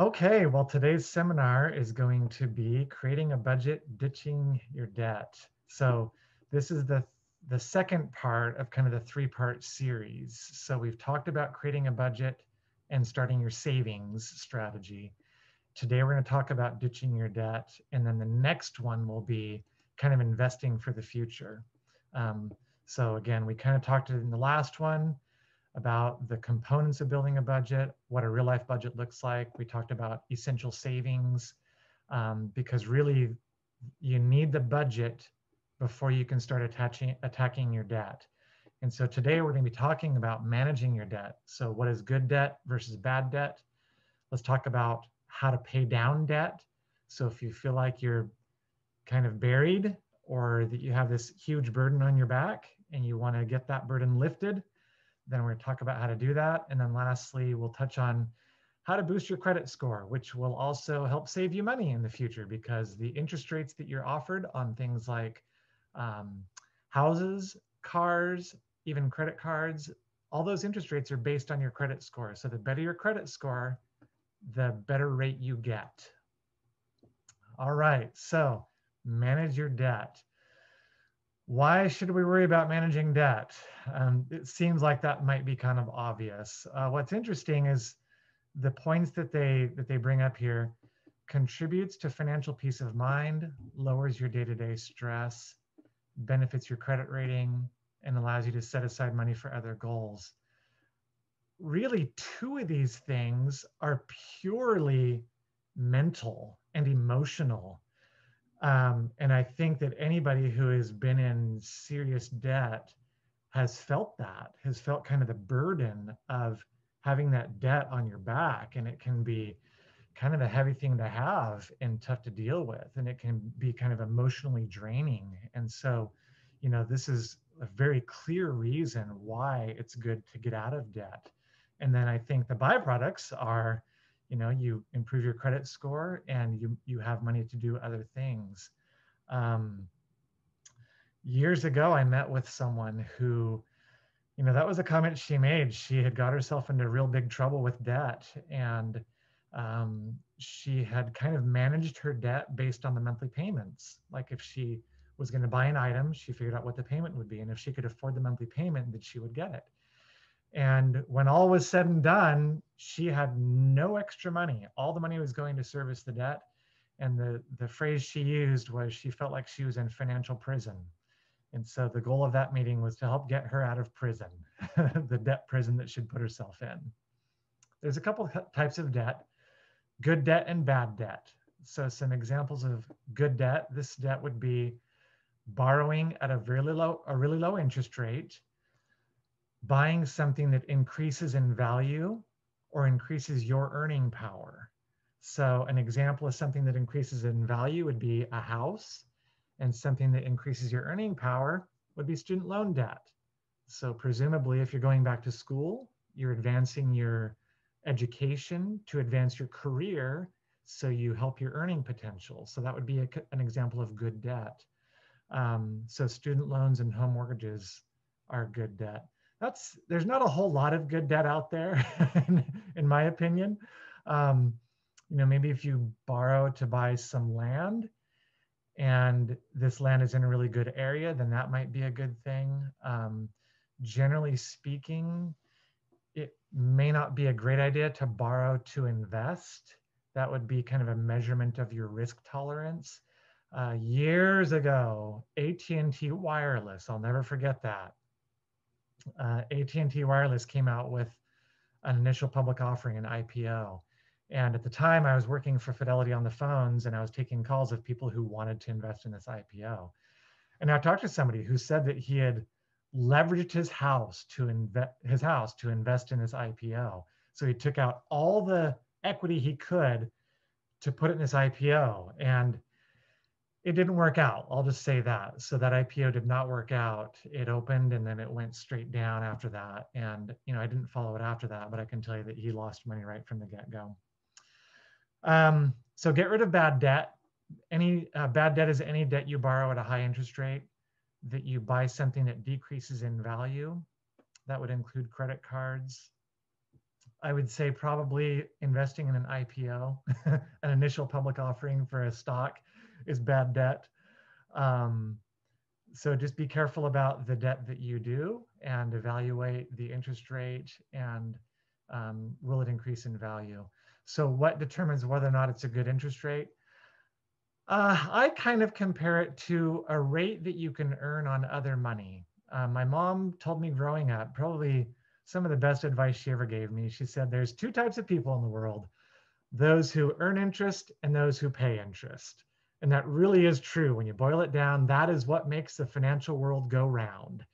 Okay, well, today's seminar is going to be creating a budget, ditching your debt. So this is the second part of kind of the three-part series. So we've talked about creating a budget and starting your savings strategy. Today we're going to talk about ditching your debt, and then the next one will be kind of investing for the future. Um, so again, we kind of talked in the last one about the components of building a budget, what a real life budget looks like. We talked about essential savings, because really you need the budget before you can start attacking your debt. And so today we're going to be talking about managing your debt. So what is good debt versus bad debt? Let's talk about how to pay down debt. So if you feel like you're kind of buried or that you have this huge burden on your back and you want to get that burden lifted, then we're going to talk about how to do that. And then lastly, we'll touch on how to boost your credit score, which will also help save you money in the future because the interest rates that you're offered on things like um, houses, cars, even credit cards, all those interest rates are based on your credit score. So the better your credit score, the better rate you get. All right, so manage your debt. Why should we worry about managing debt? It seems like that might be kind of obvious. What's interesting is the points that they bring up here contributes to financial peace of mind, lowers your day-to-day stress, benefits your credit rating, and allows you to set aside money for other goals. Really, two of these things are purely mental and emotional. And I think that anybody who has been in serious debt has felt that, has felt kind of the burden of having that debt on your back. And it can be kind of a heavy thing to have and tough to deal with. And it can be kind of emotionally draining. And so, this is a very clear reason why it's good to get out of debt. And then I think the byproducts are, you improve your credit score and you have money to do other things. Um, Years ago, I met with someone who, that was a comment she made. She had got herself into real big trouble with debt, and she had kind of managed her debt based on the monthly payments. Like if she was going to buy an item, she figured out what the payment would be, and if she could afford the monthly payment, that she would get it. And when all was said and done, she had no extra money. All the money was going to service the debt. And the phrase she used was she felt like she was in financial prison. And so the goal of that meeting was to help get her out of prison, the debt prison that she'd put herself in. There's a couple of types of debt, good debt and bad debt. So some examples of good debt, this debt would be borrowing at a really low interest rate, buying something that increases in value or increases your earning power. So an example of something that increases in value would be a house, and something that increases your earning power would be student loan debt. So presumably, if you're going back to school, you're advancing your education to advance your career, so you help your earning potential. So that would be an example of good debt. So student loans and home mortgages are good debt. There's not a whole lot of good debt out there, in my opinion. Maybe if you borrow to buy some land, and this land is in a really good area, then that might be a good thing. Generally speaking, it may not be a great idea to borrow to invest. That would be kind of a measurement of your risk tolerance. Years ago, AT&T Wireless, I'll never forget that. AT&T Wireless came out with an initial public offering, an IPO. And at the time, I was working for Fidelity on the phones, and I was taking calls of people who wanted to invest in this IPO. And I talked to somebody who said that he had leveraged his house to invest in this IPO. So he took out all the equity he could to put it in this IPO, and it didn't work out. I'll just say that. So that IPO did not work out. It opened and then it went straight down after that. And I didn't follow it after that, but I can tell you that he lost money right from the get-go. So get rid of bad debt. Any bad debt is any debt you borrow at a high interest rate, that you buy something that decreases in value. That would include credit cards, I would say probably investing in an IPO, an initial public offering for a stock, is bad debt. Um, so just be careful about the debt that you do and evaluate the interest rate and will it increase in value. So what determines whether or not it's a good interest rate? I kind of compare it to a rate that you can earn on other money. My mom told me growing up, probably some of the best advice she ever gave me. She said, there's two types of people in the world, those who earn interest and those who pay interest. And that really is true. When you boil it down, that is what makes the financial world go round,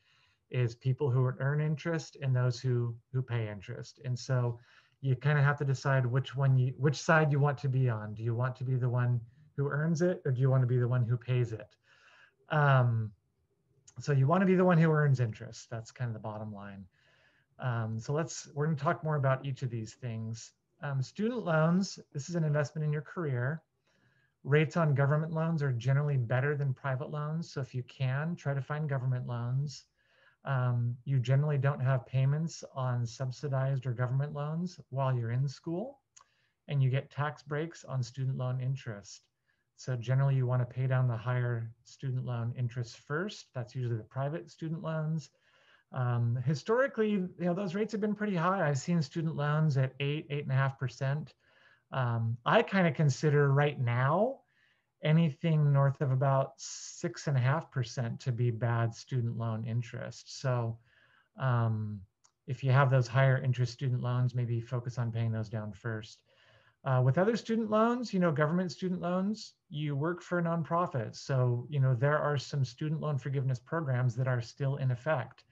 is people who earn interest and those who pay interest. And so you kind of have to decide which side you want to be on. Do you want to be the one who earns it, or do you want to be the one who pays it? Um, so you want to be the one who earns interest. That's kind of the bottom line. So we're going to talk more about each of these things. Student loans, this is an investment in your career. Rates on government loans are generally better than private loans. So if you can, try to find government loans. You generally don't have payments on subsidized or government loans while you're in school, and you get tax breaks on student loan interest. So generally you want to pay down the higher student loan interest first. That's usually the private student loans. Historically, those rates have been pretty high. I've seen student loans at 8.5%. I kind of consider right now anything north of about 6.5% to be bad student loan interest. So if you have those higher interest student loans, maybe focus on paying those down first. With other student loans, government student loans, you work for a nonprofit. So, there are some student loan forgiveness programs that are still in effect.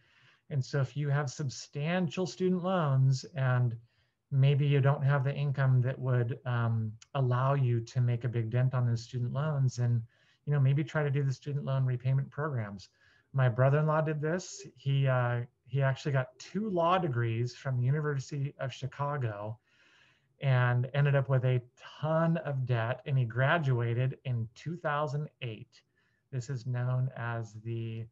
And so if you have substantial student loans and maybe you don't have the income that would allow you to make a big dent on those student loans, and maybe try to do the student loan repayment programs. My brother-in-law did this. He actually got 2 law degrees from the University of Chicago and ended up with a ton of debt, and he graduated in 2008. This is known as the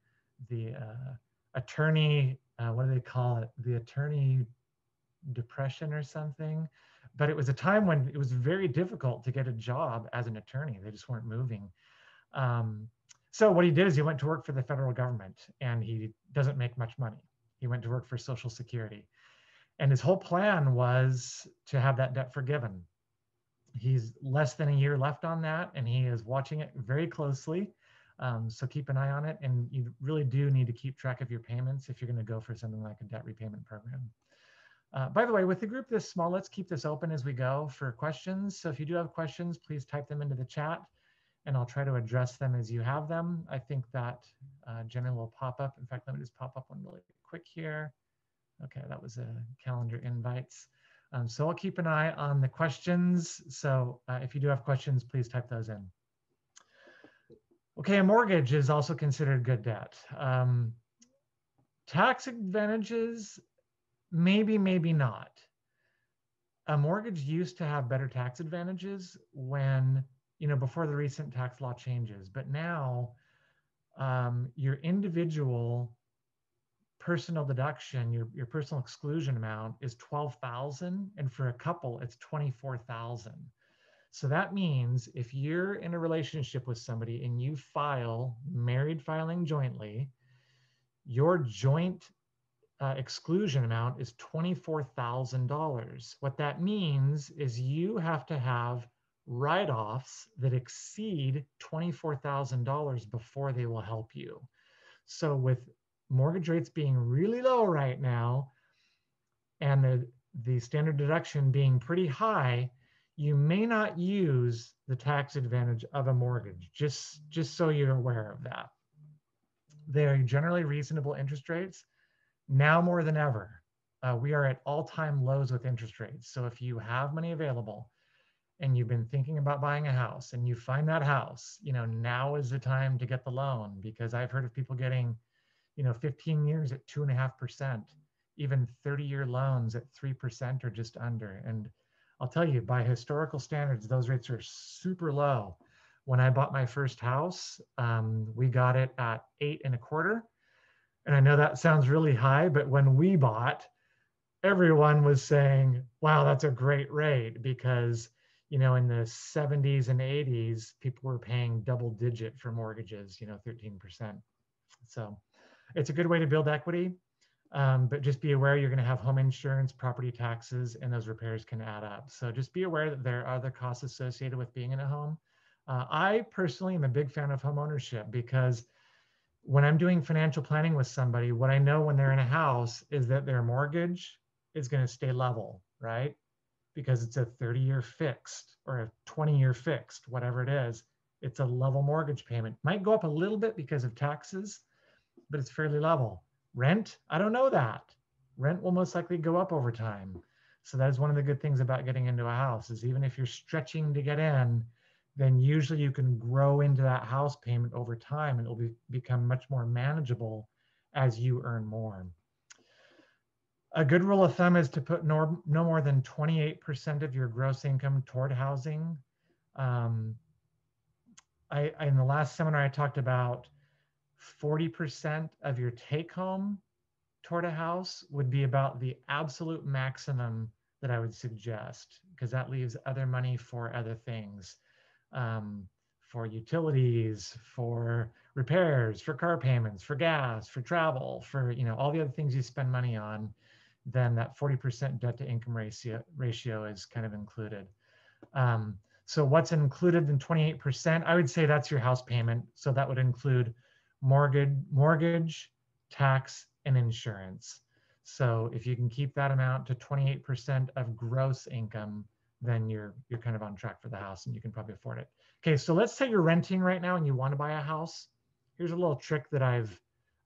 attorney, what do they call it? The attorney depression or something. But it was a time when it was very difficult to get a job as an attorney. They just weren't moving. So what he did is he went to work for the federal government, and he doesn't make much money. He went to work for Social Security. And his whole plan was to have that debt forgiven. He's less than a year left on that, and he is watching it very closely. So keep an eye on it. And you really do need to keep track of your payments if you're going to go for something like a debt repayment program. By the way, with the group this small, let's keep this open as we go for questions. So if you do have questions, please type them into the chat, and I'll try to address them as you have them. I think that generally will pop up. In fact, let me just pop up one really quick here. Okay, that was a calendar invites. So I'll keep an eye on the questions. So if you do have questions, please type those in. Okay, a mortgage is also considered good debt. Tax advantages, maybe, maybe not. A mortgage used to have better tax advantages when, before the recent tax law changes, but now your individual personal deduction, your personal exclusion amount is $12,000, and for a couple, it's $24,000. So that means if you're in a relationship with somebody and you file married filing jointly, your joint exclusion amount is $24,000. What that means is you have to have write-offs that exceed $24,000 before they will help you. So with mortgage rates being really low right now and the standard deduction being pretty high, you may not use the tax advantage of a mortgage, just so you're aware of that. They're generally reasonable interest rates. Now more than ever, we are at all-time lows with interest rates. So if you have money available and you've been thinking about buying a house and you find that house, now is the time to get the loan, because I've heard of people getting 15 years at 2.5%, even 30-year loans at 3% or just under. And I'll tell you, by historical standards, those rates are super low. When I bought my first house, we got it at 8.25%. And I know that sounds really high, but when we bought, everyone was saying, wow, that's a great rate because, in the 70s and 80s, people were paying double digit for mortgages, 13%. So it's a good way to build equity. But just be aware you're going to have home insurance, property taxes, and those repairs can add up. So just be aware that there are other costs associated with being in a home. I personally am a big fan of home ownership because when I'm doing financial planning with somebody, what I know when they're in a house is that their mortgage is going to stay level, right? Because it's a 30-year fixed or a 20-year fixed, whatever it is. It's a level mortgage payment. Might go up a little bit because of taxes, but it's fairly level. Rent, I don't know that. Rent will most likely go up over time. So that is one of the good things about getting into a house is even if you're stretching to get in, then usually you can grow into that house payment over time and it'll become much more manageable as you earn more. A good rule of thumb is to put no more than 28% of your gross income toward housing. In the last seminar, I talked about 40% of your take home toward a house would be about the absolute maximum that I would suggest, because that leaves other money for other things, for utilities, for repairs, for car payments, for gas, for travel, for all the other things you spend money on. Then that 40% debt to income ratio is kind of included. So what's included in 28%? I would say that's your house payment. So that would include mortgage, tax, and insurance. So if you can keep that amount to 28% of gross income, then you're kind of on track for the house and you can probably afford it. Okay, so let's say you're renting right now and you want to buy a house. Here's a little trick that I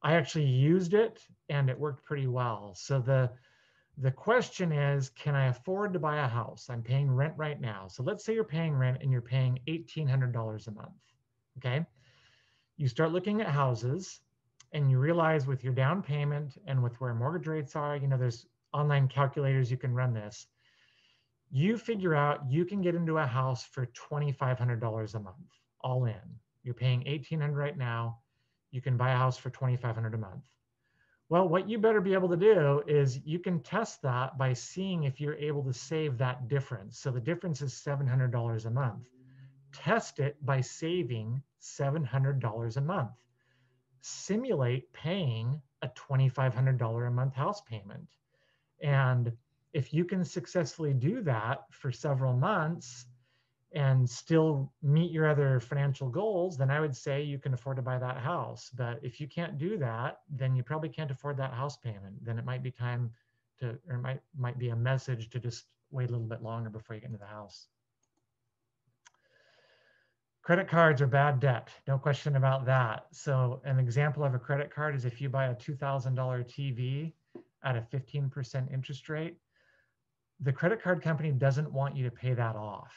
actually used it and it worked pretty well. So the question is, can I afford to buy a house? I'm paying rent right now. So let's say you're paying rent and you're paying $1,800 a month. Okay. You start looking at houses and you realize with your down payment and with where mortgage rates are, there's online calculators you can run this. You figure out you can get into a house for $2,500 a month, all in. You're paying $1,800 right now. You can buy a house for $2,500 a month. Well, what you better be able to do is you can test that by seeing if you're able to save that difference. So the difference is $700 a month. Test it by saving $700 a month. Simulate paying a $2,500 a month house payment. And if you can successfully do that for several months and still meet your other financial goals, then I would say you can afford to buy that house. But if you can't do that, then you probably can't afford that house payment. Then it might be time to, or it might be a message to just wait a little bit longer before you get into the house. Credit cards are bad debt, no question about that. So an example of a credit card is if you buy a $2,000 TV at a 15% interest rate, the credit card company doesn't want you to pay that off.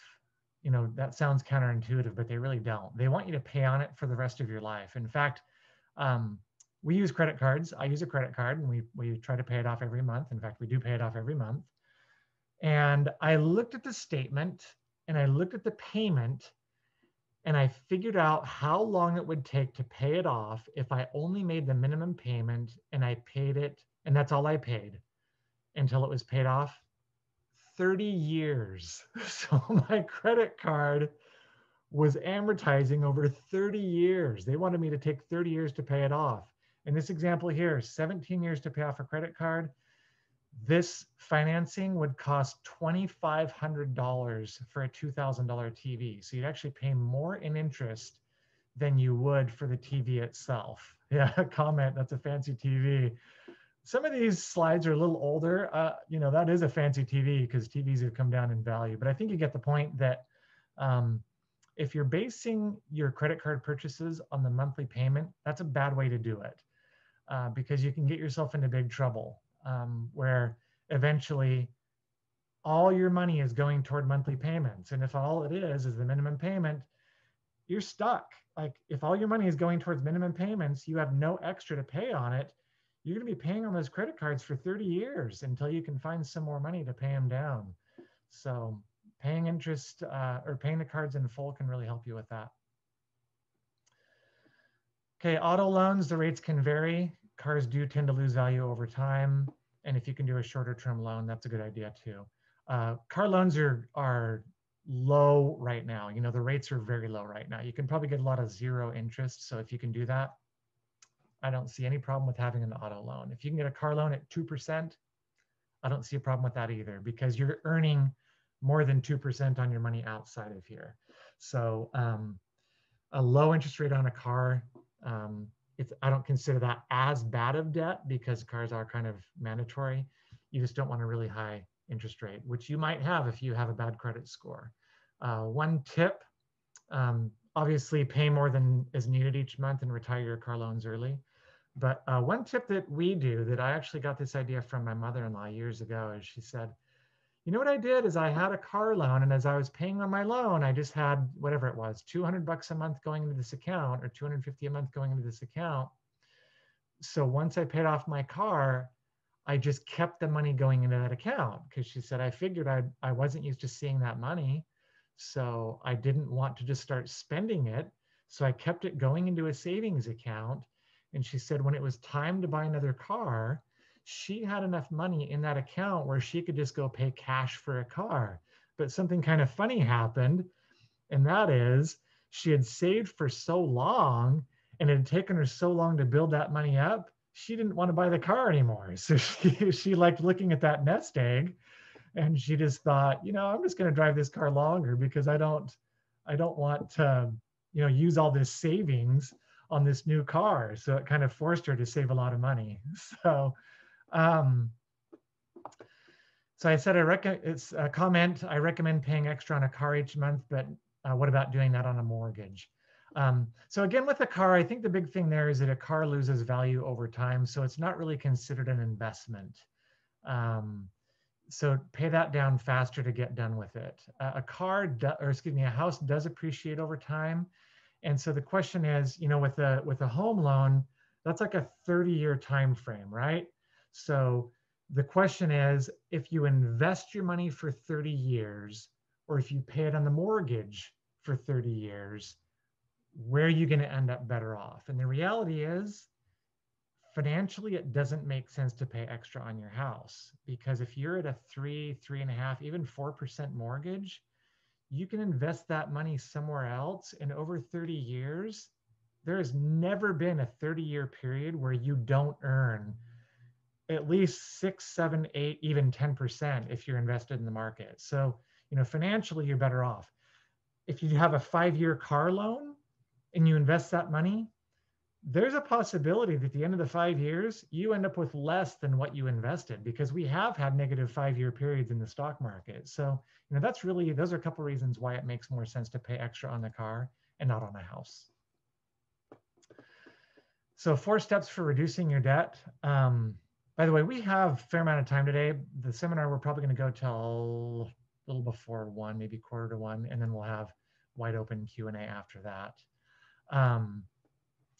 That sounds counterintuitive, but they really don't. They want you to pay on it for the rest of your life. In fact, we use credit cards. I use a credit card and we try to pay it off every month. In fact, we do pay it off every month. And I looked at the statement and I looked at the payment and I figured out how long it would take to pay it off if I only made the minimum payment and I paid it, and that's all I paid until it was paid off. 30 years. So my credit card was amortizing over 30 years. They wanted me to take 30 years to pay it off. In this example here, 17 years to pay off a credit card. This financing would cost $2,500 for a $2,000 TV. So you'd actually pay more in interest than you would for the TV itself. Yeah, comment, that's a fancy TV. Some of these slides are a little older. That is a fancy TV because TVs have come down in value. But I think you get the point that if you're basing your credit card purchases on the monthly payment, that's a bad way to do it because you can get yourself into big trouble where eventually all your money is going toward monthly payments. And if all it is the minimum payment, you're stuck. Like if all your money is going towards minimum payments, you have no extra to pay on it. You're going to be paying on those credit cards for 30 years until you can find some more money to pay them down. So paying interest or paying the cards in full can really help you with that. Okay, auto loans, the rates can vary. Cars do tend to lose value over time. And if you can do a shorter term loan, that's a good idea too. Car loans are low right now. You know, the rates are very low right now. You can probably get a lot of zero interest. So if you can do that, I don't see any problem with having an auto loan. If you can get a car loan at 2%, I don't see a problem with that either, because you're earning more than 2% on your money outside of here. So a low interest rate on a car, I don't consider that as bad of debt, because cars are kind of mandatory. You just don't want a really high interest rate, which you might have if you have a bad credit score. One tip, obviously pay more than is needed each month and retire your car loans early. But one tip that we do, that I actually got this idea from my mother-in-law years ago, is she said, you know what I did is I had a car loan, and as I was paying on my loan, I just had whatever it was, $200 a month going into this account, or $250 a month going into this account. So once I paid off my car, I just kept the money going into that account, because she said, I figured I wasn't used to seeing that money. So I didn't want to just start spending it. So I kept it going into a savings account. And she said, when it was time to buy another car, she had enough money in that account where she could just go pay cash for a car. But something kind of funny happened. And that is, she had saved for so long, and it had taken her so long to build that money up, she didn't want to buy the car anymore. So she liked looking at that nest egg, and she just thought, you know, I'm just going to drive this car longer, because I don't want to, you know, use all this savings on this new car. So it kind of forced her to save a lot of money. So so I said, it's a comment, I recommend paying extra on a car each month, but what about doing that on a mortgage? So again, with a car, I think the big thing there is that a car loses value over time. So it's not really considered an investment. So pay that down faster to get done with it. A house does appreciate over time. And so the question is, you know, with a home loan, that's like a 30-year time frame, right? So the question is, if you invest your money for 30 years, or if you pay it on the mortgage for 30 years, where are you going to end up better off? And the reality is, financially, it doesn't make sense to pay extra on your house, because if you're at a 3.5, even 4% mortgage, you can invest that money somewhere else. And over 30 years, there has never been a 30-year period where you don't earn at least 6, 7, 8, even 10% if you're invested in the market. So, you know, financially, you're better off. If you have a 5-year car loan and you invest that money, there's a possibility that at the end of the 5 years, you end up with less than what you invested, because we have had negative 5-year periods in the stock market. So, you know, those are a couple of reasons why it makes more sense to pay extra on the car and not on a house. So 4 steps for reducing your debt. By the way, we have a fair amount of time today. The seminar, we're probably going to go till a little before 1, maybe 1:45, and then we'll have wide open Q&A after that.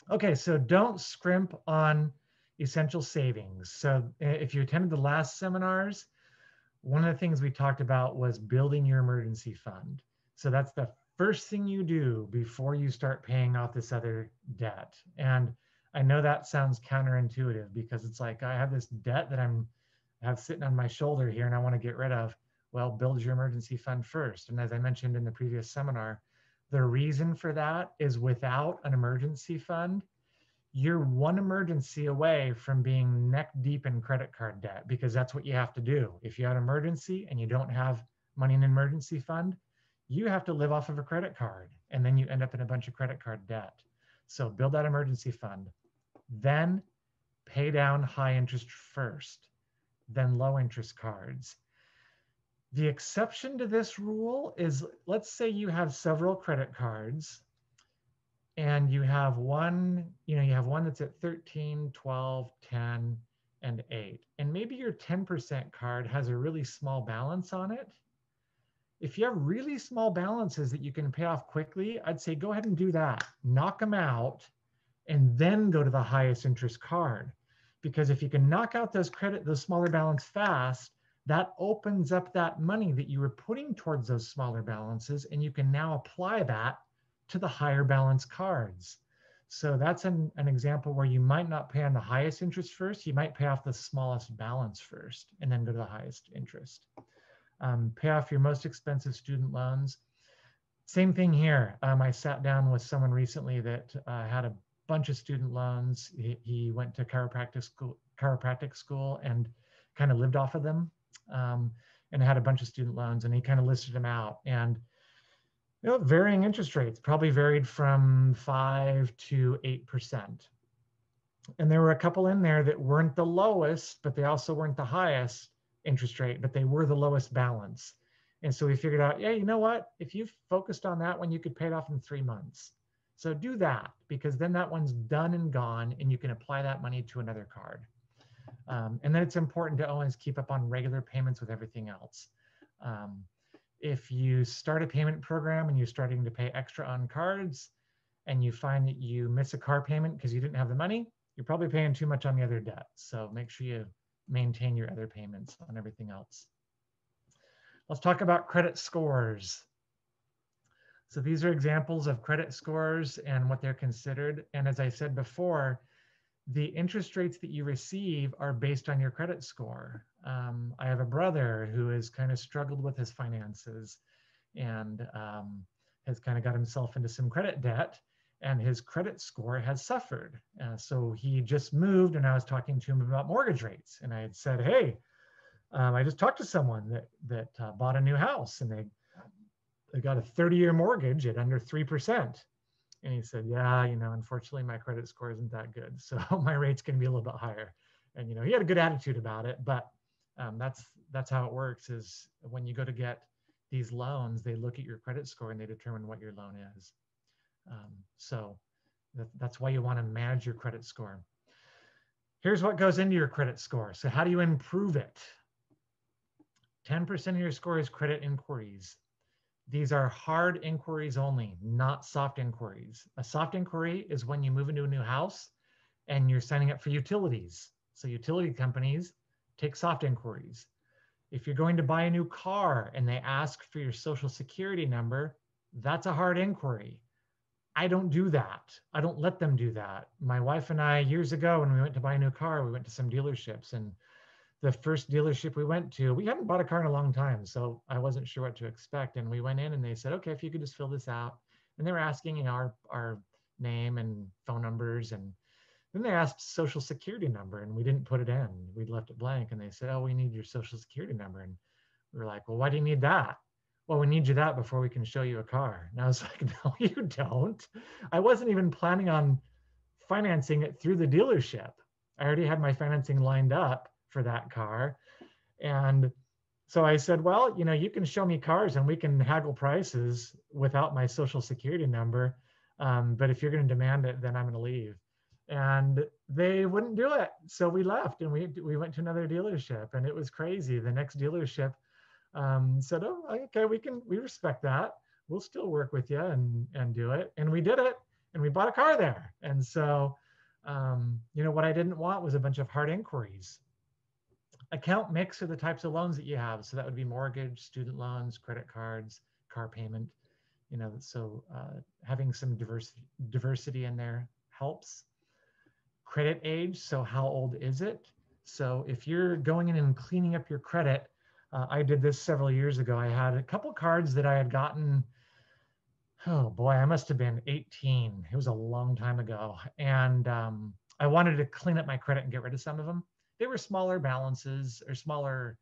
Okay, so don't scrimp on essential savings. So if you attended the last seminars, one of the things we talked about was building your emergency fund. So that's the first thing you do before you start paying off this other debt. And I know that sounds counterintuitive, because it's like, I have this debt that I have sitting on my shoulder here and I want to get rid of. Well, build your emergency fund first. And as I mentioned in the previous seminar, the reason for that is, without an emergency fund, you're one emergency away from being neck deep in credit card debt, because that's what you have to do. If you have an emergency and you don't have money in an emergency fund, you have to live off of a credit card, and then you end up in a bunch of credit card debt. So build that emergency fund, then pay down high interest first, then low interest cards. The exception to this rule is, let's say you have several credit cards, and you have one that's at 13, 12, 10, and 8. And maybe your 10% card has a really small balance on it. If you have really small balances that you can pay off quickly, I'd say go ahead and do that. Knock them out, and then go to the highest interest card. Because if you can knock out those smaller balance fast, that opens up that money that you were putting towards those smaller balances, and you can now apply that to the higher balance cards. So that's an example where you might not pay on the highest interest first. You might pay off the smallest balance first and then go to the highest interest. Pay off your most expensive student loans. Same thing here. I sat down with someone recently that had a bunch of student loans. He went to chiropractic school and kind of lived off of them, and had a bunch of student loans, and he kind of listed them out. And varying interest rates, probably varied from 5 to 8%. And there were a couple in there that weren't the lowest, but they also weren't the highest interest rate, but they were the lowest balance. And so we figured out, yeah, you know what? If you focused on that one, you could pay it off in 3 months. So do that, because then that one's done and gone, and you can apply that money to another card. And then it's important to always keep up on regular payments with everything else. If you start a payment program and you're starting to pay extra on cards, and you find that you miss a car payment because you didn't have the money, you're probably paying too much on the other debt. So make sure you maintain your other payments on everything else. Let's talk about credit scores. So these are examples of credit scores and what they're considered. And as I said before, the interest rates that you receive are based on your credit score. I have a brother who has kind of struggled with his finances and has kind of got himself into some credit debt, and his credit score has suffered. So he just moved, and I was talking to him about mortgage rates. And I had said, hey, I just talked to someone that bought a new house, and they got a 30-year mortgage at under 3%. And he said, yeah, unfortunately, my credit score isn't that good. So my rate's going to be a little bit higher. And, he had a good attitude about it, but that's how it works, is when you go to get these loans, they look at your credit score and they determine what your loan is. So that's why you want to manage your credit score. Here's what goes into your credit score. So how do you improve it? 10% of your score is credit inquiries. These are hard inquiries only, not soft inquiries. A soft inquiry is when you move into a new house and you're signing up for utilities. So utility companies take soft inquiries. If you're going to buy a new car and they ask for your social security number, that's a hard inquiry. I don't do that. I don't let them do that. My wife and I, years ago, when we went to buy a new car, we went to some dealerships, and the first dealership we went to, we hadn't bought a car in a long time, so I wasn't sure what to expect. And we went in and they said, okay, if you could just fill this out. And they were asking our name and phone numbers. And then they asked social security number, and we didn't put it in. We left it blank. And they said, oh, we need your social security number. And we were like, well, why do you need that? Well, we need you that before we can show you a car. And I was like, no, you don't. I wasn't even planning on financing it through the dealership. I already had my financing lined up for that car. And so I said, well, you can show me cars and we can haggle prices without my social security number. But if you're going to demand it, then I'm going to leave. And they wouldn't do it. So we left and we went to another dealership, and it was crazy. The next dealership said, oh, okay, we respect that. We'll still work with you and do it. And we did it, and we bought a car there. And so, what I didn't want was a bunch of hard inquiries. Account mix are the types of loans that you have. So that would be mortgage, student loans, credit cards, car payment, so having some diversity in there helps. Credit age, so how old is it? So if you're going in and cleaning up your credit, I did this several years ago. I had a couple cards that I had gotten, oh boy, I must have been 18. It was a long time ago. And I wanted to clean up my credit and get rid of some of them. They were smaller balances or smaller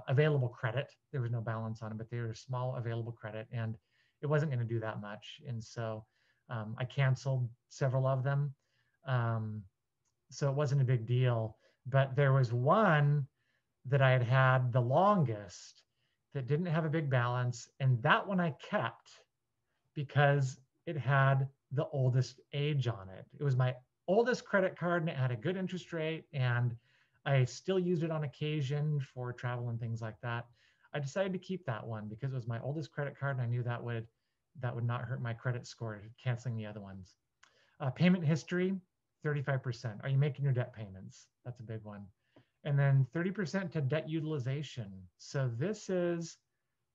available credit. There was no balance on them, but they were small available credit, and it wasn't going to do that much. And so I canceled several of them. So it wasn't a big deal. But there was one that I had the longest that didn't have a big balance. And that one I kept because it had the oldest age on it. It was my oldest credit card, and it had a good interest rate, and I still used it on occasion for travel and things like that. I decided to keep that one because it was my oldest credit card, and I knew that would not hurt my credit score, canceling the other ones. Payment history, 35%. Are you making your debt payments? That's a big one. And then 30% to debt utilization. So this is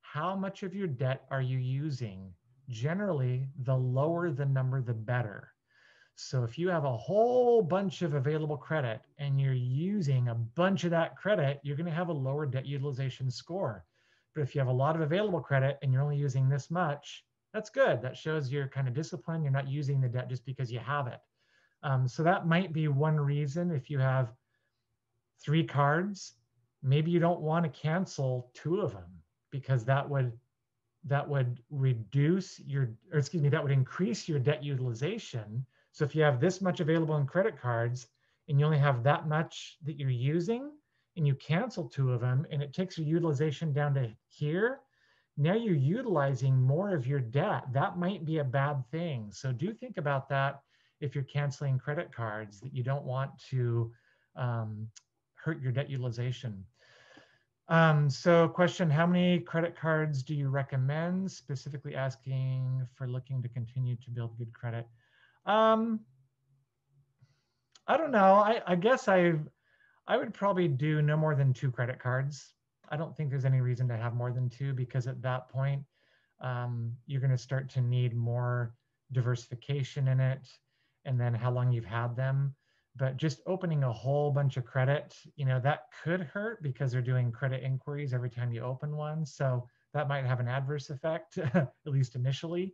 how much of your debt are you using? Generally, the lower the number, the better. So if you have a whole bunch of available credit and you're using a bunch of that credit, you're going to have a lower debt utilization score. But if you have a lot of available credit and you're only using this much, that's good. That shows you're kind of disciplined. You're not using the debt just because you have it. So that might be one reason. If you have 3 cards, maybe you don't want to cancel 2 of them, because that would reduce your, or excuse me, that would increase your debt utilization. So if you have this much available in credit cards and you only have that much that you're using, and you cancel 2 of them and it takes your utilization down to here, now you're utilizing more of your debt. That might be a bad thing. So do think about that if you're canceling credit cards, that you don't want to hurt your debt utilization. So question, how many credit cards do you recommend? Specifically asking for looking to continue to build good credit. I don't know. I guess I would probably do no more than 2 credit cards. I don't think there's any reason to have more than 2, because at that point, you're going to start to need more diversification in it, and then how long you've had them. But just opening a whole bunch of credit, that could hurt, because they're doing credit inquiries every time you open one. So that might have an adverse effect, at least initially.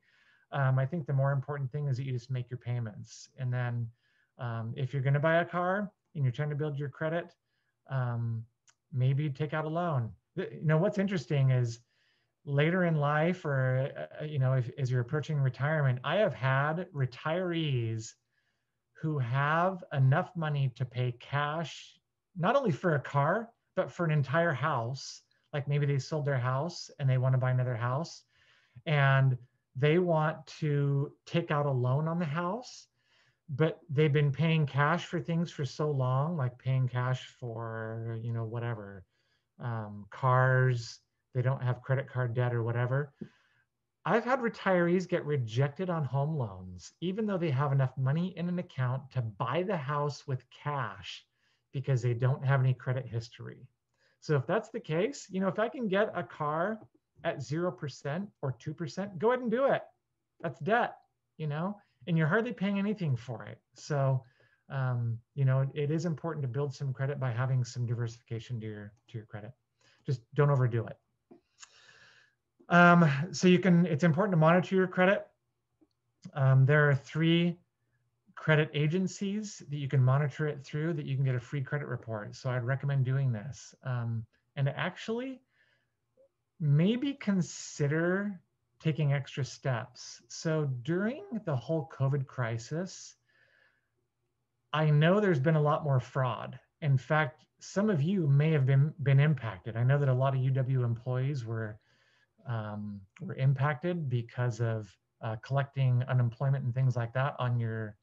I think the more important thing is that you just make your payments. And then if you're going to buy a car and you're trying to build your credit, maybe take out a loan. What's interesting is later in life, or as you're approaching retirement, I have had retirees who have enough money to pay cash, not only for a car, but for an entire house. Like maybe they sold their house and they want to buy another house, and they want to take out a loan on the house, but they've been paying cash for things for so long, like paying cash for, whatever, cars, they don't have credit card debt or whatever. I've had retirees get rejected on home loans, even though they have enough money in an account to buy the house with cash, because they don't have any credit history. So if that's the case, if I can get a car at 0% or 2%, go ahead and do it. That's debt, and you're hardly paying anything for it. So, it is important to build some credit by having some diversification to your credit. Just don't overdo it. So it's important to monitor your credit. There are 3 credit agencies that you can monitor it through, that you can get a free credit report. So I'd recommend doing this. And actually, maybe consider taking extra steps. So during the whole COVID crisis, I know there's been a lot more fraud. In fact, some of you may have been impacted. I know that a lot of UW employees were impacted because of collecting unemployment and things like that on your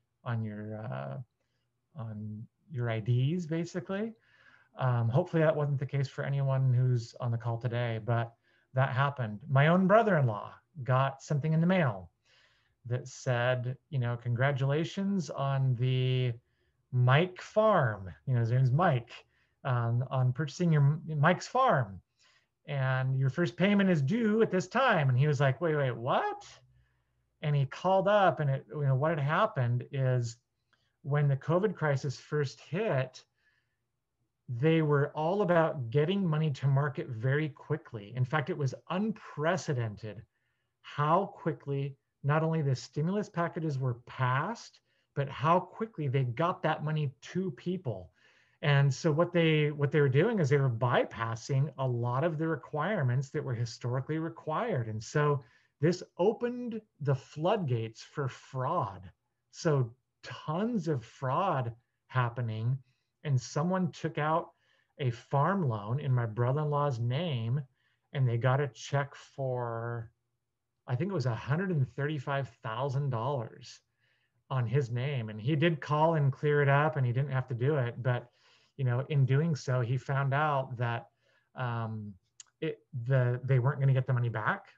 IDs, basically. Hopefully that wasn't the case for anyone who's on the call today, but that happened. My own brother-in-law got something in the mail that said, congratulations on the Mike farm. His name's Mike, on purchasing your Mike's farm, and your first payment is due at this time. And he was like, wait, what? And he called up, and what had happened is, when the COVID crisis first hit, they were all about getting money to market very quickly. In fact, it was unprecedented how quickly not only the stimulus packages were passed, but how quickly they got that money to people. And so what they were doing is they were bypassing a lot of the requirements that were historically required. And so this opened the floodgates for fraud. So tons of fraud happening. And someone took out a farm loan in my brother-in-law's name, and they got a check for, I think it was $135,000 on his name. And he did call and clear it up, and he didn't have to do it. But, in doing so, he found out that they weren't going to get the money back.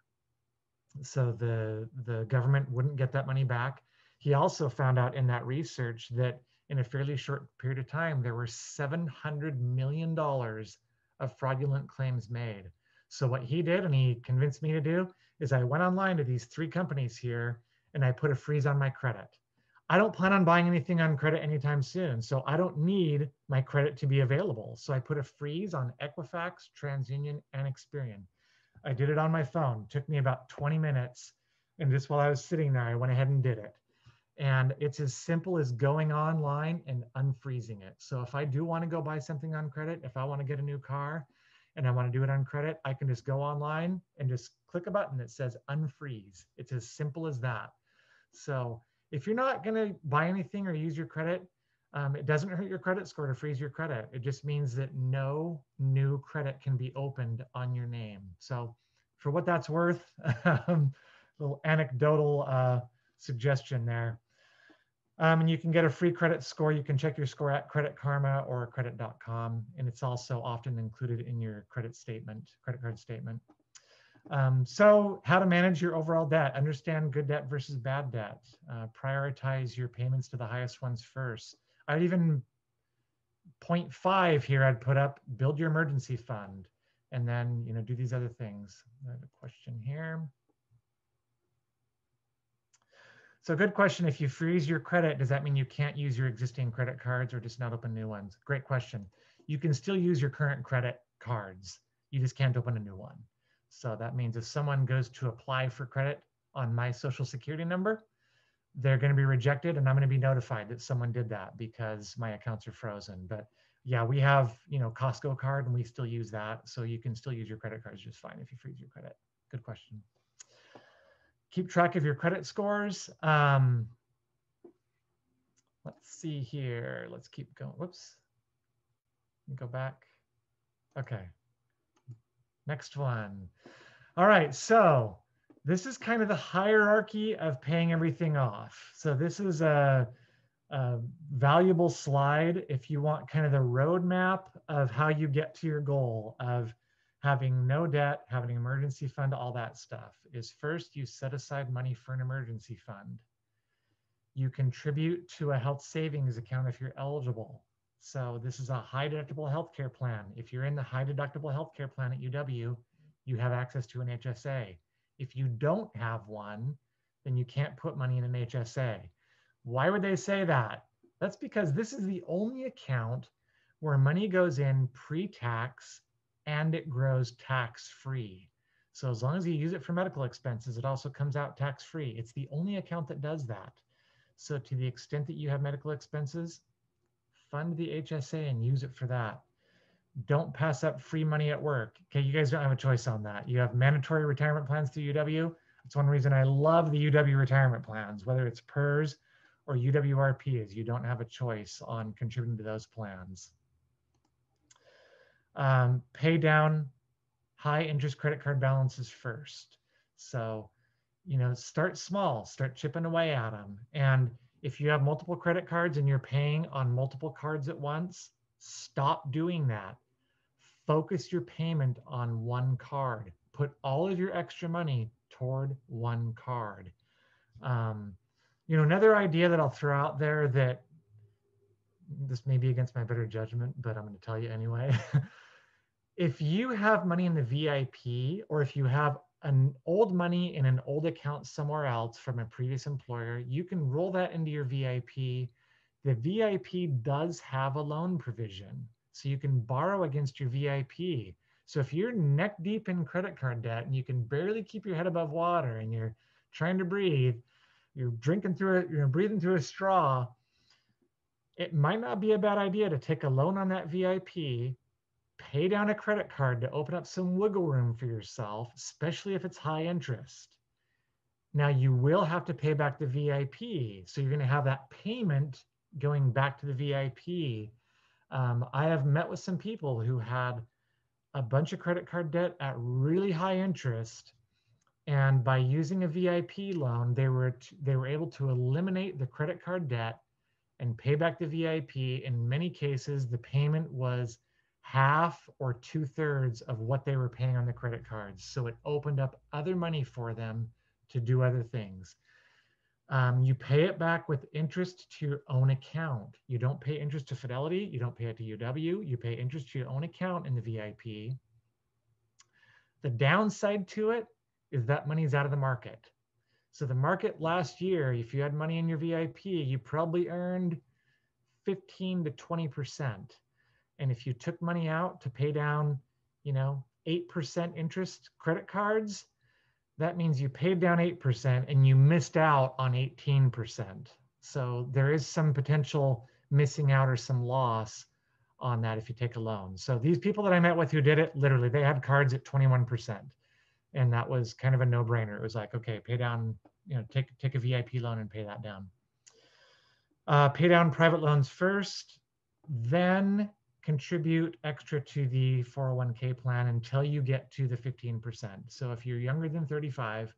So the government wouldn't get that money back. He also found out in that research that in a fairly short period of time, there were $700 million of fraudulent claims made. So what he did, and he convinced me to do, is I went online to these 3 companies here, and I put a freeze on my credit. I don't plan on buying anything on credit anytime soon, so I don't need my credit to be available. So I put a freeze on Equifax, TransUnion, and Experian. I did it on my phone. It took me about 20 minutes. And just while I was sitting there, I went ahead and did it. And it's as simple as going online and unfreezing it. So if I do want to go buy something on credit, if I want to get a new car and I want to do it on credit, I can just go online and just click a button that says unfreeze. It's as simple as that. So if you're not going to buy anything or use your credit, it doesn't hurt your credit score to freeze your credit. It just means that no new credit can be opened on your name. So for what that's worth, little anecdotal suggestion there. And you can get a free credit score. You can check your score at Credit Karma or credit.com. And it's also often included in your credit card statement. So how to manage your overall debt, understand good debt versus bad debt, prioritize your payments to the highest ones first. I'd even 0.5 here, I'd put up, build your emergency fund, and then, do these other things. I have a question here. So good question. If you freeze your credit, does that mean you can't use your existing credit cards or just not open new ones? Great question. You can still use your current credit cards. You just can't open a new one. So that means if someone goes to apply for credit on my social security number, they're going to be rejected, and I'm going to be notified that someone did that because my accounts are frozen. But yeah, we have, Costco card, and we still use that. So you can still use your credit cards just fine if you freeze your credit. Good question. Keep track of your credit scores. Let's see here. Let's keep going. Whoops. Go back. Okay. Next one. All right. So this is kind of the hierarchy of paying everything off. So this is a valuable slide if you want kind of the roadmap of how you get to your goal of having no debt, having an emergency fund, all that stuff. Is first you set aside money for an emergency fund. You contribute to a health savings account if you're eligible. So this is a high deductible healthcare plan. If you're in the high deductible healthcare plan at UW, you have access to an HSA. If you don't have one, then you can't put money in an HSA. Why would they say that? That's because this is the only account where money goes in pre-tax and it grows tax-free. So as long as you use it for medical expenses, it also comes out tax-free. It's the only account that does that. So to the extent that you have medical expenses, fund the HSA and use it for that. Don't pass up free money at work. Okay, you guys don't have a choice on that. You have mandatory retirement plans through UW. That's one reason I love the UW retirement plans, whether it's PERS or UWRP, you don't have a choice on contributing to those plans. Pay down high interest credit card balances first. So, start small, start chipping away at them. And if you have multiple credit cards and you're paying on multiple cards at once, stop doing that. Focus your payment on one card. Put all of your extra money toward one card. Another idea that I'll throw out there that this may be against my better judgment, but I'm going to tell you anyway. If you have money in the VIP, or if you have an old money in an old account somewhere else from a previous employer, you can roll that into your VIP. The VIP does have a loan provision, so you can borrow against your VIP. So if you're neck deep in credit card debt and you can barely keep your head above water and you're trying to breathe, you're drinking through it, you're breathing through a straw, it might not be a bad idea to take a loan on that VIP, pay down a credit card to open up some wiggle room for yourself, especially if it's high interest. Now you will have to pay back the VIP. So you're going to have that payment going back to the VIP. I have met with some people who had a bunch of credit card debt at really high interest. And by using a VIP loan, they were able to eliminate the credit card debt and pay back the VIP. In many cases, the payment was half or 2/3 of what they were paying on the credit cards. So it opened up other money for them to do other things. You pay it back with interest to your own account. You don't pay interest to Fidelity. You don't pay it to UW. You pay interest to your own account in the VIP. The downside to it is that money's out of the market. So the market last year, if you had money in your VIP, you probably earned 15 to 20%. And if you took money out to pay down, 8% interest credit cards, that means you paid down 8% and you missed out on 18%. So there is some potential missing out or some loss on that if you take a loan. So these people that I met with who did it, literally, they had cards at 21%. And that was kind of a no-brainer. It was like, okay, pay down, take a VIP loan and pay that down. Pay down private loans first, then contribute extra to the 401k plan until you get to the 15%. So if you're younger than 35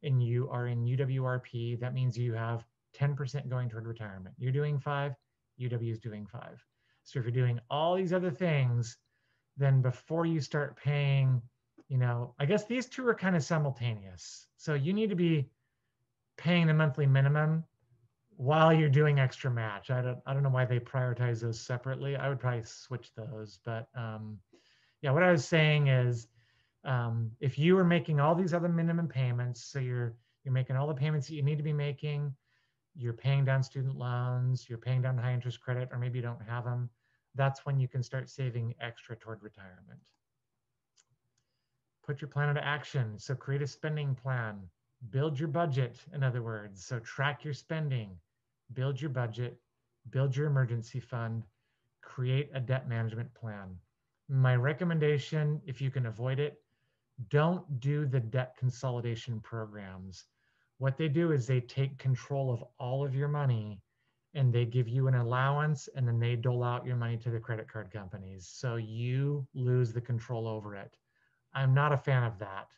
and you are in UWRP, that means you have 10% going toward retirement. You're doing 5, UW is doing 5. So if you're doing all these other things, then before you start paying, I guess these two are kind of simultaneous. So you need to be paying the monthly minimum while you're doing extra match. I don't know why they prioritize those separately. I would probably switch those, but yeah, what I was saying is, if you are making all these other minimum payments, so you're making all the payments that you need to be making, you're paying down student loans, you're paying down high interest credit, or maybe you don't have them, that's when you can start saving extra toward retirement. Put your plan into action. So create a spending plan, build your budget, in other words. So track your spending, build your budget, build your emergency fund, create a debt management plan. My recommendation, if you can avoid it, don't do the debt consolidation programs. What they do is they take control of all of your money and they give you an allowance and then they dole out your money to the credit card companies. So you lose the control over it. I'm not a fan of that.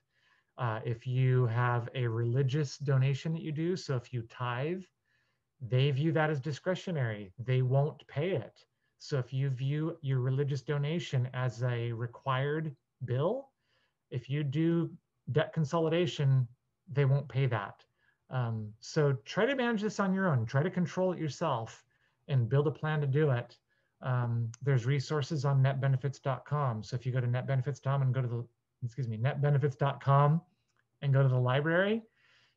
If you have a religious donation that you do, so if you tithe, they view that as discretionary. They won't pay it. So if you view your religious donation as a required bill, if you do debt consolidation, they won't pay that. So try to manage this on your own. Try to control it yourself and build a plan to do it. There's resources on netbenefits.com. So if you go to netbenefits.com and go to the, netbenefits.com and go to the library,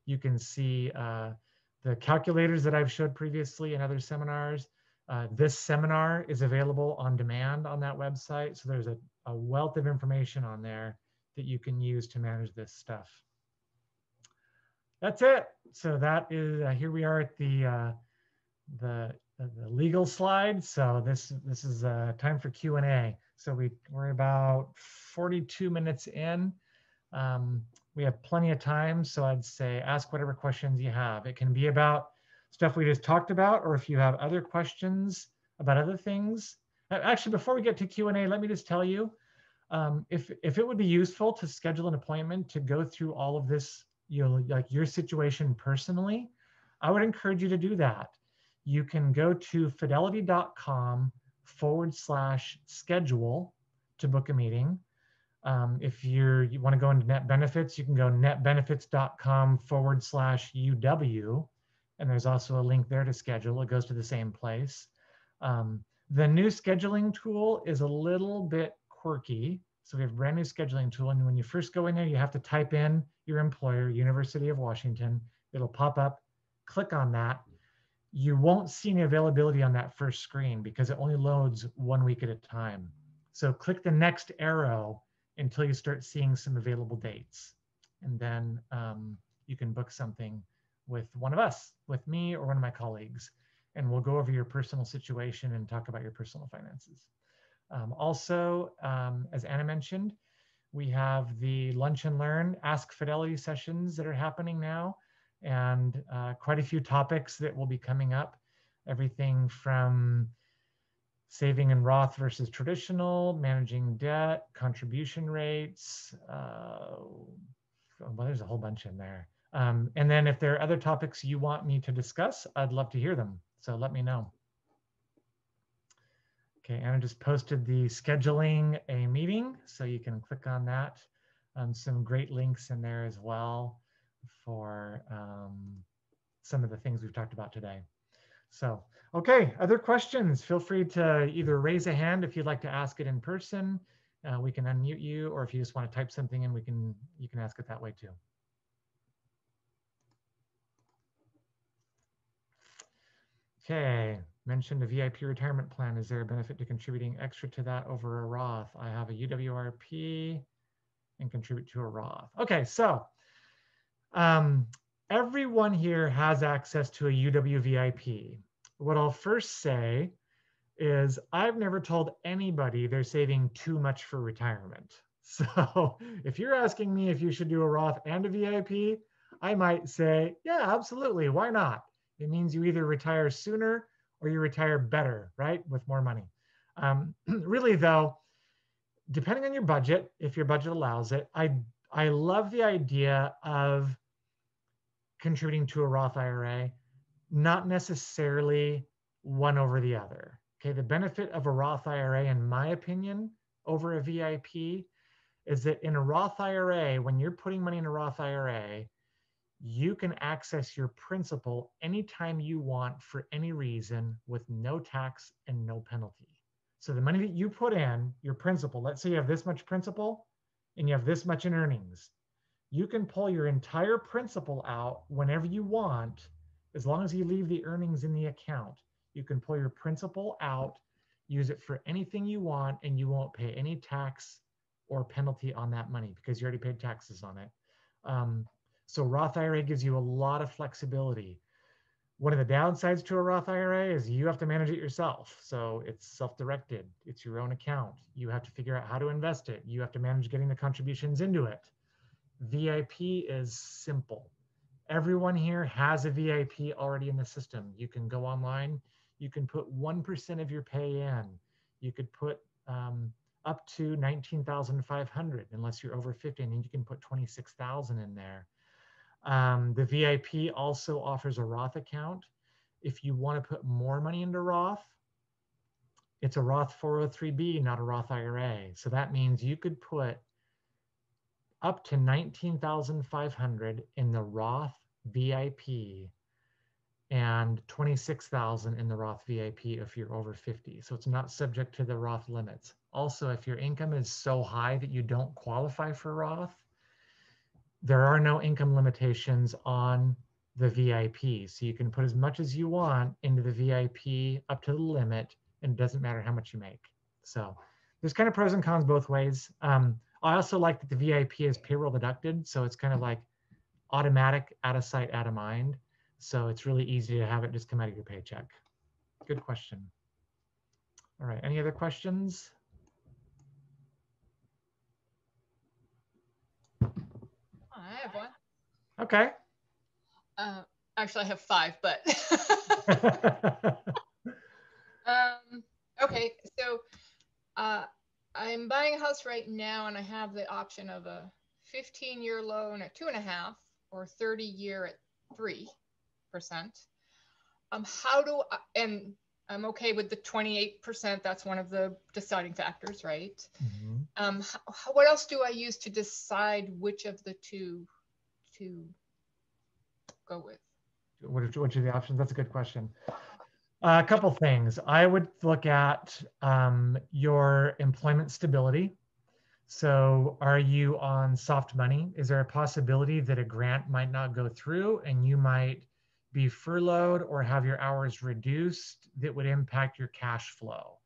you can see the calculators that I've showed previously in other seminars. This seminar is available on demand on that website. So there's a wealth of information on there that you can use to manage this stuff. That's it. So that is, here we are at the legal slide. So this is time for Q&A. So we're about 42 minutes in. We have plenty of time. So I'd say ask whatever questions you have. It can be about stuff we just talked about, or if you have other questions about other things. Actually, before we get to Q&A, let me just tell you, if it would be useful to schedule an appointment to go through all of this, like your situation personally, I would encourage you to do that. You can go to fidelity.com/schedule to book a meeting. If you want to go into net benefits, you can go netbenefits.com/UW. And there's also a link there to schedule. It goes to the same place. The new scheduling tool is a little bit quirky. So we have a brand new scheduling tool. And when you first go in there, you have to type in your employer, University of Washington. It'll pop up, click on that. You won't see any availability on that first screen because it only loads 1 week at a time. So click the next arrow until you start seeing some available dates. And then you can book something with one of us, with me or one of my colleagues. And we'll go over your personal situation and talk about your personal finances. Also, as Anna mentioned, we have the Lunch and Learn Ask Fidelity sessions that are happening now, and quite a few topics that will be coming up. Everything from saving in Roth versus traditional, managing debt, contribution rates. Well, there's a whole bunch in there. And then if there are other topics you want me to discuss, I'd love to hear them. So let me know. Okay, Anna just posted the scheduling a meeting, so you can click on that. Some great links in there as well for some of the things we've talked about today. So, okay, other questions? Feel free to either raise a hand if you'd like to ask it in person. We can unmute you, or if you just want to type something in, you can ask it that way too. Okay, mentioned a VIP retirement plan. Is there a benefit to contributing extra to that over a Roth? I have a UWRP and contribute to a Roth. Okay, so um, everyone here has access to a UWVIP. What I'll first say is I've never told anybody they're saving too much for retirement. So if you're asking me if you should do a Roth and a VIP, I might say, yeah, absolutely. Why not? It means you either retire sooner or you retire better, right? With more money. Really, though, depending on your budget, if your budget allows it, I love the idea of contributing to a Roth IRA, not necessarily one over the other. Okay, the benefit of a Roth IRA, in my opinion, over a VIP is that in a Roth IRA, when you're putting money in a Roth IRA, you can access your principal anytime you want for any reason with no tax and no penalty. So the money that you put in, your principal, let's say you have this much principal and you have this much in earnings, you can pull your entire principal out whenever you want, as long as you leave the earnings in the account. You can pull your principal out, use it for anything you want, and you won't pay any tax or penalty on that money because you already paid taxes on it. So Roth IRA gives you a lot of flexibility. One of the downsides to a Roth IRA is you have to manage it yourself. So it's self-directed. It's your own account. You have to figure out how to invest it. You have to manage getting the contributions into it. VIP is simple. Everyone here has a VIP already in the system. You can go online. You can put 1% of your pay in. You could put up to 19,500 unless you're over 50, and then you can put 26,000 in there. The VIP also offers a Roth account. If you want to put more money into Roth, it's a Roth 403B, not a Roth IRA. So that means you could put up to 19,500 in the Roth VIP and 26,000 in the Roth VIP if you're over 50. So it's not subject to the Roth limits. Also, if your income is so high that you don't qualify for Roth, there are no income limitations on the VIP. So you can put as much as you want into the VIP up to the limit, and it doesn't matter how much you make. So there's kind of pros and cons both ways. I also like that the VIP is payroll deducted. So it's kind of like automatic, out of sight, out of mind. So it's really easy to have it just come out of your paycheck. Good question. All right, any other questions? I have one. Okay. Actually, I have 5, but okay. So I'm buying a house right now, and I have the option of a 15-year loan at 2.5% or 30-year at 3%. How do I, and I'm okay with the 28%. That's one of the deciding factors, right? Mm-hmm. What else do I use to decide which of the two to go with? Which are the options? That's a good question. A couple things. I would look at your employment stability. So are you on soft money? Is there a possibility that a grant might not go through and you might be furloughed or have your hours reduced that would impact your cash flow?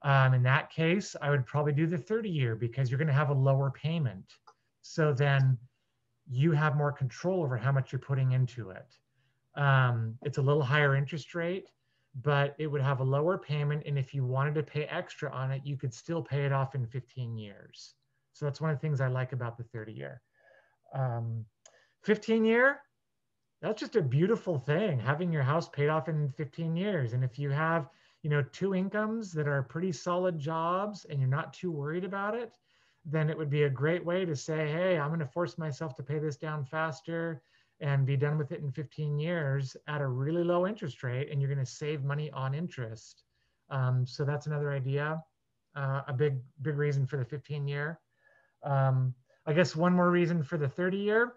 In that case, I would probably do the 30-year because you're going to have a lower payment. So then you have more control over how much you're putting into it. It's a little higher interest rate, but it would have a lower payment. And if you wanted to pay extra on it, you could still pay it off in 15 years. So that's one of the things I like about the 30-year. 15-year, that's just a beautiful thing, having your house paid off in 15 years. And if you have, 2 incomes that are pretty solid jobs and you're not too worried about it, then it would be a great way to say, hey, I'm going to force myself to pay this down faster and be done with it in 15 years at a really low interest rate, and you're going to save money on interest. So that's another idea, a big reason for the 15-year. I guess one more reason for the 30-year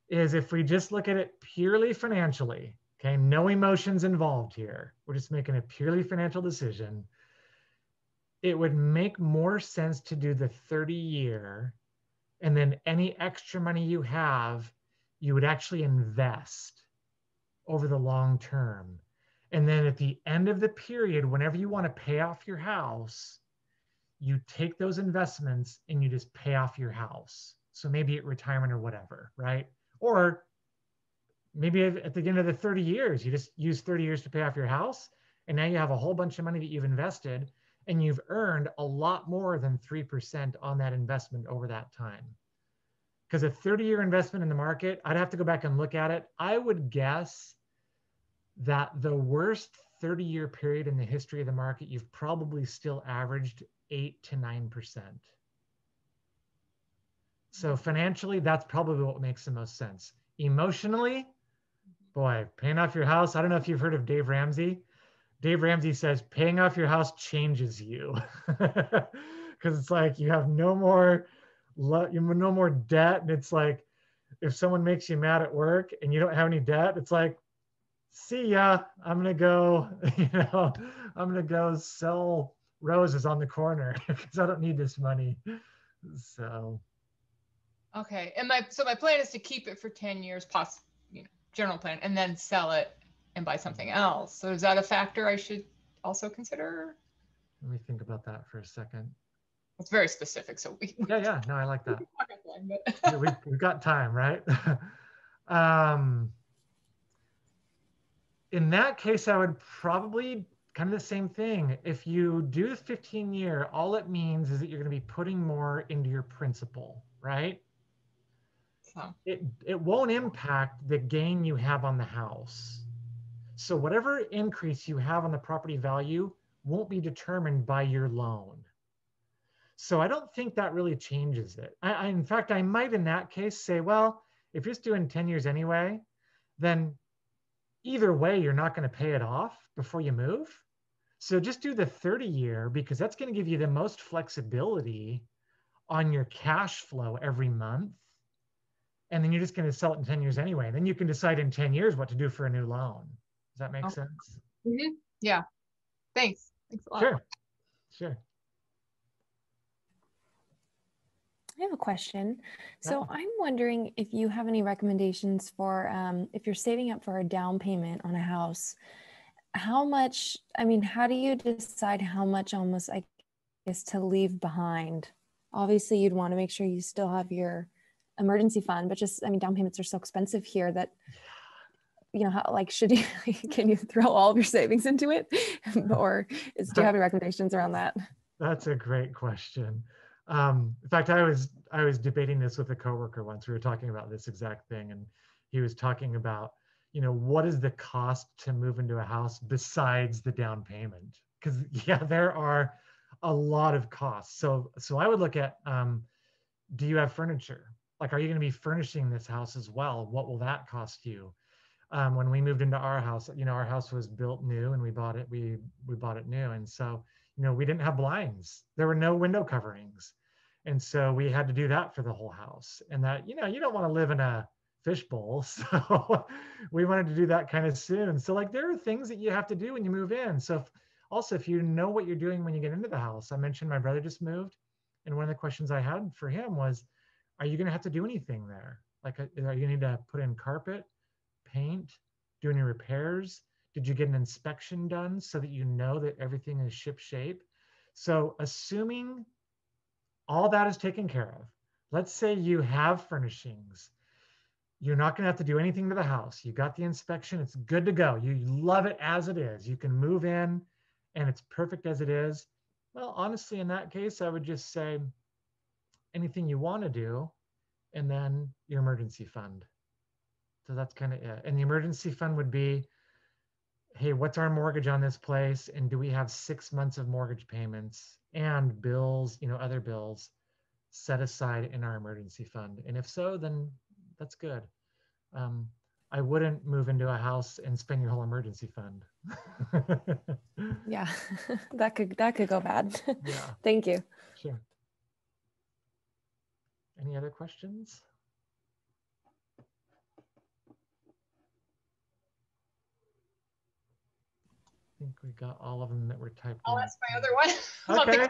is if we just look at it purely financially, okay, no emotions involved here. We're just making a purely financial decision. It would make more sense to do the 30-year, and then any extra money you have, you would actually invest. over the long term. And then at the end of the period, whenever you want to pay off your house, you take those investments and you just pay off your house. So maybe at retirement or whatever, right? Or maybe at the end of the 30 years, you just use 30 years to pay off your house. And now you have a whole bunch of money that you've invested and you've earned a lot more than 3% on that investment over that time. Because a 30-year investment in the market, I'd have to go back and look at it. I would guess that the worst 30-year period in the history of the market, you've probably still averaged 8 to 9%. So financially, that's probably what makes the most sense. Emotionally, boy, paying off your house. I don't know if you've heard of Dave Ramsey. Dave Ramsey says paying off your house changes you because it's like you have no more debt, and it's like if someone makes you mad at work and you don't have any debt, it's like, see ya, I'm gonna go, I'm gonna go sell roses on the corner because I don't need this money. So okay, and my plan is to keep it for 10 years, general plan, and then sell it and buy something else. So is that a factor I should also consider? Let me think about that for a second. It's very specific, so yeah, no, I like that. We've got time, right? In that case, I would probably kind of the same thing. If you do the 15-year, all it means is that you're going to be putting more into your principal, right? So it won't impact the gain you have on the house. So whatever increase you have on the property value won't be determined by your loan. So I don't think that really changes it. In fact, I might in that case say, well, if you're just doing 10 years anyway, then either way, you're not going to pay it off before you move. So just do the 30-year because that's going to give you the most flexibility on your cash flow every month. And then you're just going to sell it in 10 years anyway. And then you can decide in 10 years what to do for a new loan. Does that make sense? Mm-hmm. Yeah. Thanks a lot. Sure. I have a question. So I'm wondering if you have any recommendations for if you're saving up for a down payment on a house, how do you decide how much almost, I guess, to leave behind? Obviously, you'd want to make sure you still have your emergency fund, but down payments are so expensive here that, can you throw all of your savings into it? Or do you have any recommendations around that? That's a great question. In fact, I was debating this with a coworker once. We were talking about this exact thing, and he was talking about, what is the cost to move into a house besides the down payment? Because there are a lot of costs. So I would look at, do you have furniture? Like, are you going to be furnishing this house as well? What will that cost you? When we moved into our house, our house was built new, and we bought it new, and so. We didn't have blinds. There were no window coverings. And so we had to do that for the whole house. And that, you don't want to live in a fishbowl. So we wanted to do that kind of soon. So there are things that you have to do when you move in. So if you know what you're doing when you get into the house, I mentioned my brother just moved. And one of the questions I had for him was, are you going to have to do anything there? Are you going to need to put in carpet, paint, do any repairs? Did you get an inspection done so that you know that everything is ship shape? So assuming all that is taken care of, let's say you have furnishings, you're not going to have to do anything to the house. You got the inspection, it's good to go. You love it as it is. You can move in and it's perfect as it is. Well, honestly, in that case, I would just say anything you want to do and then your emergency fund. So that's kind of it. And the emergency fund would be, hey, what's our mortgage on this place? And do we have 6 months of mortgage payments and bills, other bills set aside in our emergency fund? And if so, then that's good. I wouldn't move into a house and spend your whole emergency fund. Yeah, that could go bad. Yeah. Thank you. Sure. Any other questions? I think we got all of them that were typed I'll in. ask my other one. Okay.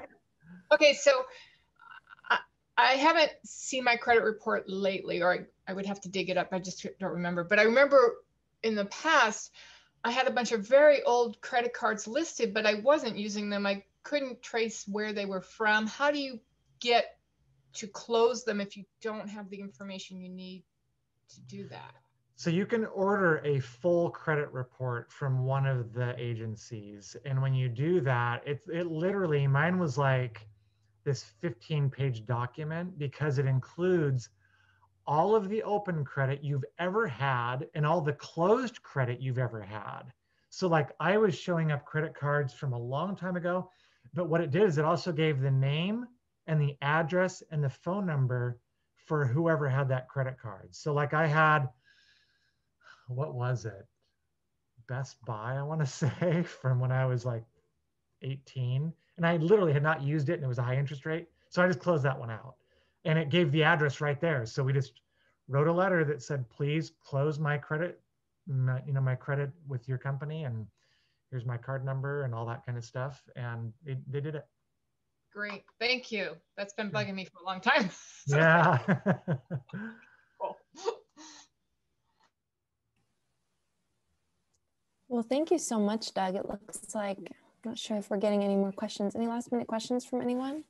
Okay, so I haven't seen my credit report lately, or I would have to dig it up. I just don't remember. But I remember in the past, I had a bunch of very old credit cards listed, but I wasn't using them. I couldn't trace where they were from. How do you get to close them if you don't have the information you need to do that? So you can order a full credit report from one of the agencies. And when you do that, it literally, mine was like this 15-page document because it includes all of the open credit you've ever had and all the closed credit you've ever had. So like I was showing up credit cards from a long time ago, but what it did is it also gave the name and the address and the phone number for whoever had that credit card. So like I had, what was it? Best Buy, I want to say, from when I was like 18. And I literally had not used it and it was a high interest rate. So I just closed that one out. And it gave the address right there. So we just wrote a letter that said, please close my credit, my credit with your company. And here's my card number and all that kind of stuff. And they did it. Great. Thank you. That's been bugging me for a long time. So yeah. Cool. Well, thank you so much, Doug. It looks like, I'm not sure if we're getting any more questions. Any last minute questions from anyone?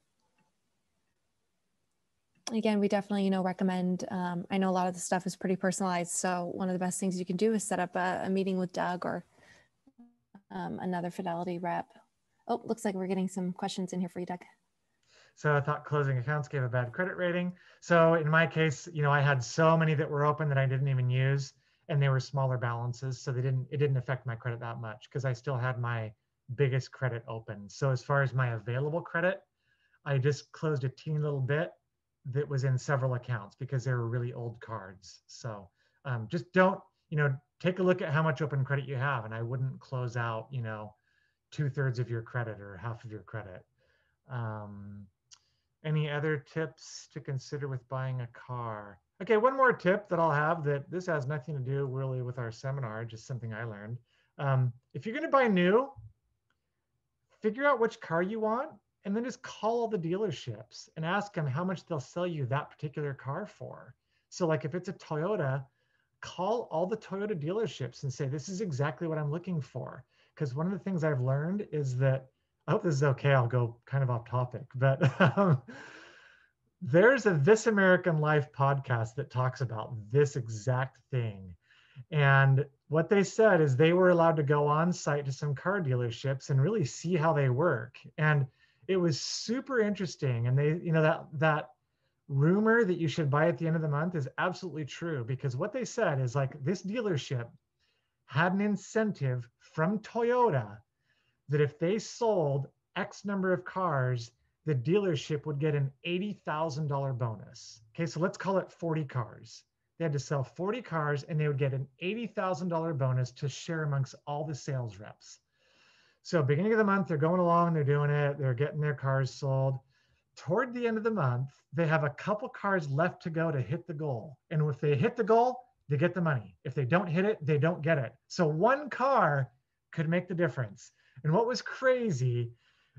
Again, we definitely, recommend, I know a lot of the stuff is pretty personalized. So one of the best things you can do is set up a meeting with Doug or another Fidelity rep. Oh, looks like we're getting some questions in here for you, Doug. So I thought closing accounts gave a bad credit rating. So in my case, I had so many that were open that I didn't even use, and they were smaller balances. So it didn't affect my credit that much because I still had my biggest credit open. So as far as my available credit, I just closed a teeny little bit that was in several accounts because they were really old cards. So just don't, take a look at how much open credit you have. And I wouldn't close out, 2/3 of your credit or half of your credit. Any other tips to consider with buying a car? Okay, one more tip that I'll have, that this has nothing to do really with our seminar, just something I learned. If you're going to buy new, figure out which car you want and then just call all the dealerships and ask them how much they'll sell you that particular car for. So like if it's a Toyota, call all the Toyota dealerships and say, this is exactly what I'm looking for. Because one of the things I've learned is that, I hope this is okay, I'll go kind of off topic, but there's a This American Life podcast that talks about this exact thing. And what they said is they were allowed to go on site to some car dealerships and really see how they work. And it was super interesting. And they, that rumor that you should buy at the end of the month is absolutely true, because what they said is like this dealership had an incentive from Toyota that if they sold X number of cars, the dealership would get an $80,000 bonus. Okay, so let's call it 40 cars. They had to sell 40 cars and they would get an $80,000 bonus to share amongst all the sales reps. So beginning of the month, they're going along, they're doing it, they're getting their cars sold. Toward the end of the month, they have a couple cars left to go to hit the goal. And if they hit the goal, they get the money. If they don't hit it, they don't get it. So one car could make the difference. And what was crazy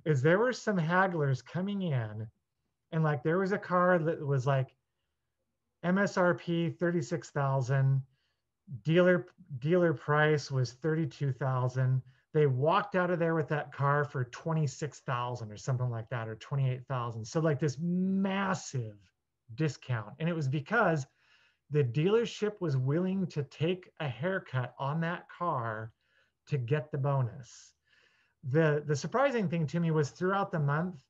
is there were some hagglers coming in, and like there was a car that was like MSRP 36,000, dealer price was 32,000. They walked out of there with that car for 26,000 or something like that, or 28,000. So like this massive discount. And it was because the dealership was willing to take a haircut on that car to get the bonus. The surprising thing to me was throughout the month,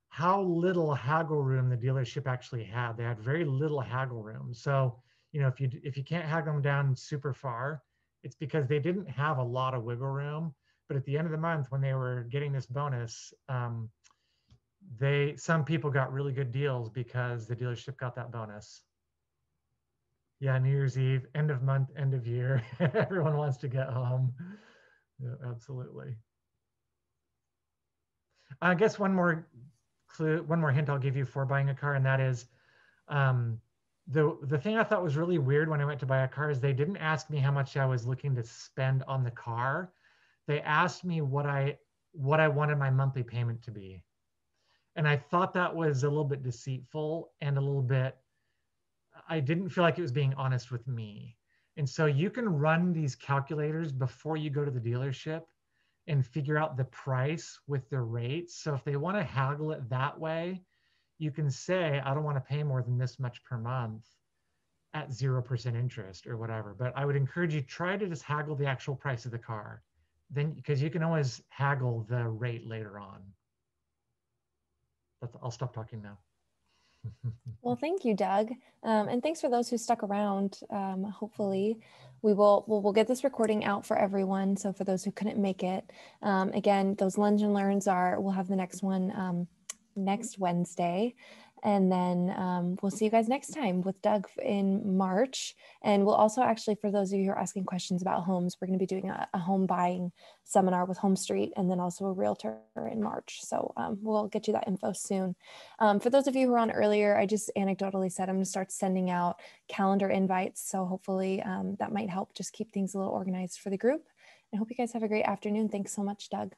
how little haggle room the dealership actually had. They had very little haggle room. So, if you can't haggle them down super far, it's because they didn't have a lot of wiggle room. But at the end of the month, when they were getting this bonus, some people got really good deals because the dealership got that bonus. Yeah, New Year's Eve, end of month, end of year. Everyone wants to get home. Yeah, absolutely. I guess one more hint I'll give you for buying a car, and that is the thing I thought was really weird when I went to buy a car is they didn't ask me how much I was looking to spend on the car. They asked me what I wanted my monthly payment to be. And I thought that was a little bit deceitful and a little bit, I didn't feel like it was being honest with me. And so you can run these calculators before you go to the dealership and figure out the price with the rates. So if they want to haggle it that way, you can say, I don't want to pay more than this much per month at 0% interest or whatever. But I would encourage you, try to just haggle the actual price of the car. Then, because you can always haggle the rate later on. I'll stop talking now. Well, thank you, Doug. And thanks for those who stuck around. Hopefully we'll get this recording out for everyone. So for those who couldn't make it, again, those lunch and learns we'll have the next one next Wednesday. And then we'll see you guys next time with Doug in March. And we'll also actually, for those of you who are asking questions about homes, we're going to be doing a home buying seminar with Home Street and then also a realtor in March. So we'll get you that info soon. For those of you who were on earlier, I just anecdotally said I'm going to start sending out calendar invites. So hopefully that might help just keep things a little organized for the group. I hope you guys have a great afternoon. Thanks so much, Doug.